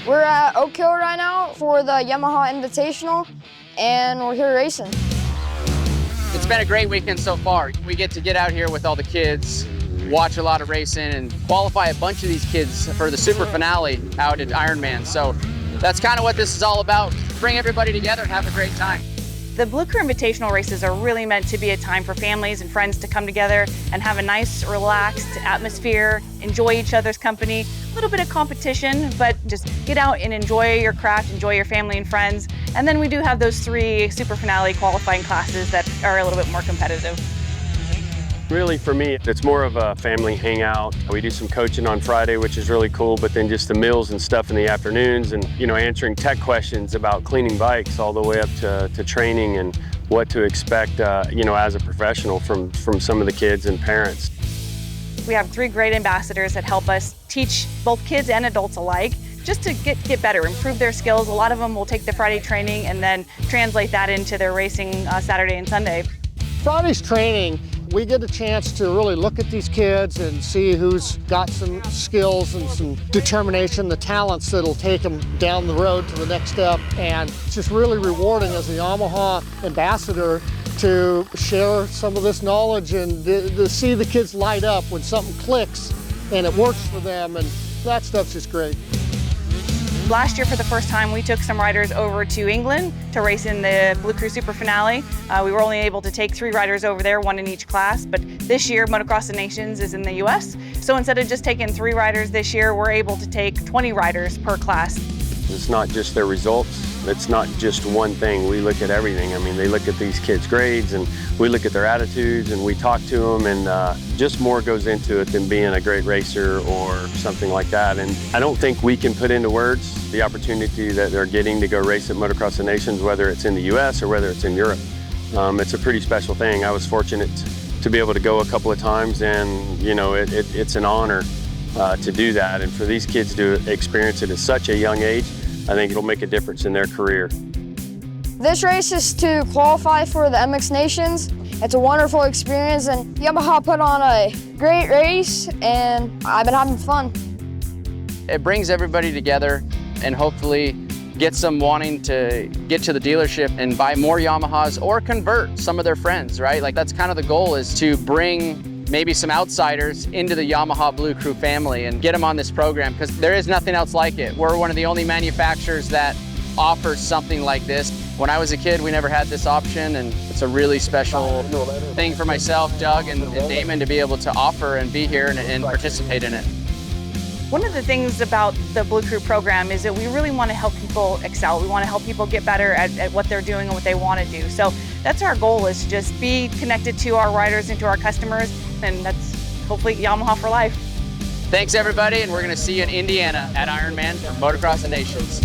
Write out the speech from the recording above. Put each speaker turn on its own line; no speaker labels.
We're at Oak Hill right now for the Yamaha Invitational, and we're here racing.
It's been a great weekend so far. We get out here with all the kids, watch a lot of racing, and qualify a bunch of these kids for the super finale out at Ironman. So that's kind of what this is all about. Bring everybody together and have a great time.
The bLUcRU Invitational races are really meant to be a time for families and friends to come together and have a nice, relaxed atmosphere, enjoy each other's company, a little bit of competition, but just get out and enjoy your craft, enjoy your family and friends. And then we do have those 3 super finale qualifying classes that are a little bit more competitive.
Really, for me, it's more of a family hangout. We do some coaching on Friday, which is really cool, but then just the meals and stuff in the afternoons and, answering tech questions about cleaning bikes all the way up to training and what to expect, as a professional from some of the kids and parents.
We have 3 great ambassadors that help us teach both kids and adults alike just to get better, improve their skills. A lot of them will take the Friday training and then translate that into their racing Saturday and Sunday.
Friday's training, we get a chance to really look at these kids and see who's got some skills and some determination, the talents that'll take them down the road to the next step. And it's just really rewarding as a Yamaha ambassador to share some of this knowledge and to see the kids light up when something clicks and it works for them, and that stuff's just great.
Last year, for the first time, we took some riders over to England to race in the bLUcRU SuperFinale. We were only able to take 3 riders over there, 1 in each class, but this year, Motocross of Nations is in the US. So instead of just taking 3 riders this year, we're able to take 20 riders per class.
It's not just their results. It's not just one thing. We look at everything. I mean, they look at these kids' grades and we look at their attitudes and we talk to them, and just more goes into it than being a great racer or something like that. And I don't think we can put into words the opportunity that they're getting to go race at Motocross of Nations, whether it's in the US or whether it's in Europe. It's a pretty special thing. I was fortunate to be able to go a couple of times, and it's an honor to do that. And for these kids to experience it at such a young age, I think it'll make a difference in their career.
This race is to qualify for the MX Nations. It's a wonderful experience, and Yamaha put on a great race, and I've been having fun.
It brings everybody together and hopefully gets them wanting to get to the dealership and buy more Yamahas or convert some of their friends, right? Like, that's kind of the goal, is to bring maybe some outsiders into the Yamaha bLUcRU family and get them on this program, because there is nothing else like it. We're one of the only manufacturers that offers something like this. When I was a kid, we never had this option, and it's a really special thing for myself, Doug, and Damon to be able to offer and be here and participate in it.
One of the things about the bLUcRU program is that we really want to help people excel. We want to help people get better at what they're doing and what they want to do. So that's our goal, is to just be connected to our riders and to our customers, and that's hopefully Yamaha for life.
Thanks, everybody, and we're going to see you in Indiana at Ironman for Motocross of Nations.